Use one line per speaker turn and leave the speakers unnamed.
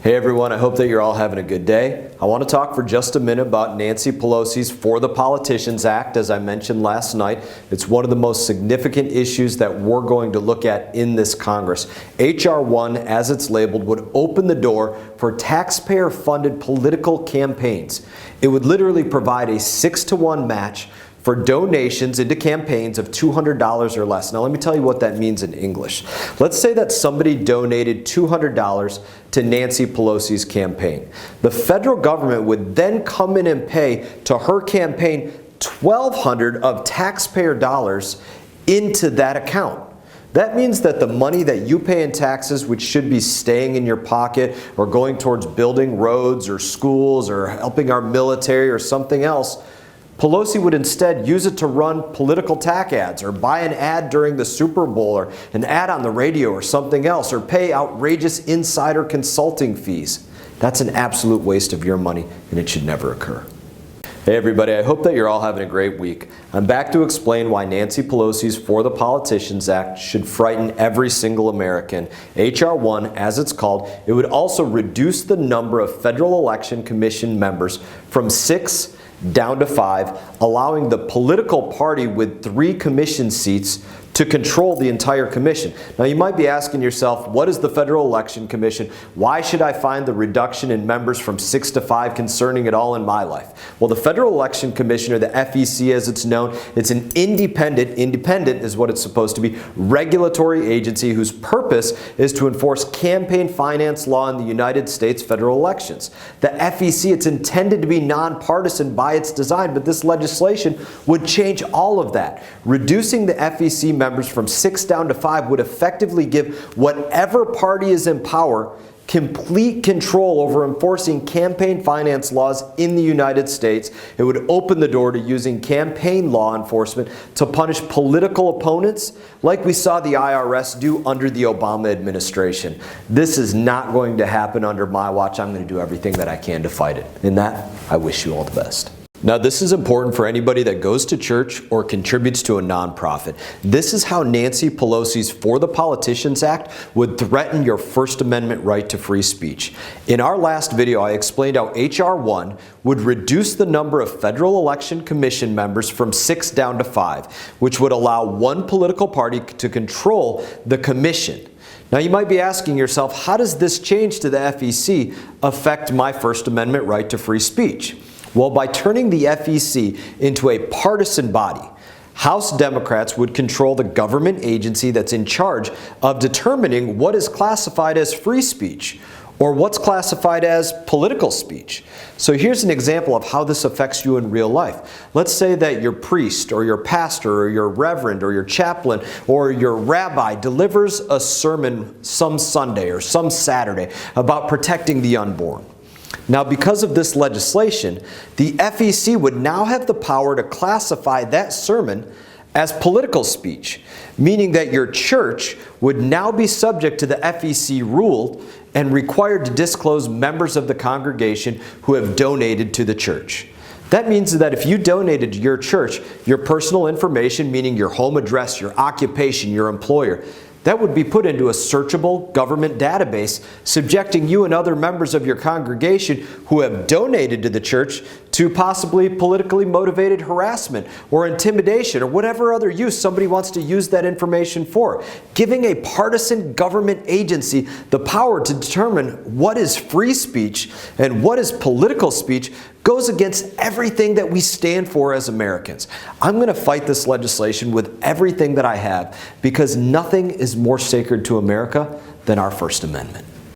Hey everyone, I hope that you're all having a good day. I want to talk for just a minute about Nancy Pelosi's For the Politicians Act. As I mentioned last night, it's one of the most significant issues that we're going to look at in this Congress. H.R. 1, as it's labeled, would open the door for taxpayer-funded political campaigns. It would literally provide a 6-to-1 match for donations into campaigns of $200 or less. Now let me tell you what that means in English. Let's say that somebody donated $200 to Nancy Pelosi's campaign. The federal government would then come in and pay to her campaign $1,200 of taxpayer dollars into that account. That means that the money that you pay in taxes, which should be staying in your pocket or going towards building roads or schools or helping our military or something else, Pelosi would instead use it to run political TAC ads or buy an ad during the Super Bowl or an ad on the radio or something else, or pay outrageous insider consulting fees. That's an absolute waste of your money, and it should never occur. Hey everybody, I hope that you're all having a great week. I'm back to explain why Nancy Pelosi's For the Politicians Act should frighten every single American. H.R. 1, as it's called, it would also reduce the number of Federal Election Commission members from 6 down to 5, allowing the political party with 3 commission seats to control the entire commission. Now you might be asking yourself, what is the Federal Election Commission? Why should I find the reduction in members from 6 to 5 concerning at all in my life? Well, the Federal Election Commission, or the FEC as it's known, it's an independent is what it's supposed to be, regulatory agency whose purpose is to enforce campaign finance law in the United States federal elections. The FEC, it's intended to be nonpartisan by its design, but this legislation would change all of that. Reducing the FEC members from 6 down to 5 would effectively give whatever party is in power complete control over enforcing campaign finance laws in the United States. It would open the door to using campaign law enforcement to punish political opponents like we saw the IRS do under the Obama administration. This is not going to happen under my watch. I'm going to do everything that I can to fight it. In that, I wish you all the best. Now this is important for anybody that goes to church or contributes to a nonprofit. This is how Nancy Pelosi's For the Politicians Act would threaten your First Amendment right to free speech. In our last video, I explained how H.R. 1 would reduce the number of Federal Election Commission members from 6 down to 5, which would allow one political party to control the commission. Now you might be asking yourself, how does this change to the FEC affect my First Amendment right to free speech? Well, by turning the FEC into a partisan body, House Democrats would control the government agency that's in charge of determining what is classified as free speech or what's classified as political speech. So here's an example of how this affects you in real life. Let's say that your priest or your pastor or your reverend or your chaplain or your rabbi delivers a sermon some Sunday or some Saturday about protecting the unborn. Now, because of this legislation, the FEC would now have the power to classify that sermon as political speech, meaning that your church would now be subject to the FEC rule and required to disclose members of the congregation who have donated to the church. That means that if you donated to your church, your personal information, meaning your home address, your occupation, your employer, that would be put into a searchable government database, subjecting you and other members of your congregation who have donated to the church to possibly politically motivated harassment or intimidation or whatever other use somebody wants to use that information for. Giving a partisan government agency the power to determine what is free speech and what is political speech goes against everything that we stand for as Americans. I'm going to fight this legislation with everything that I have because nothing is more sacred to America than our First Amendment.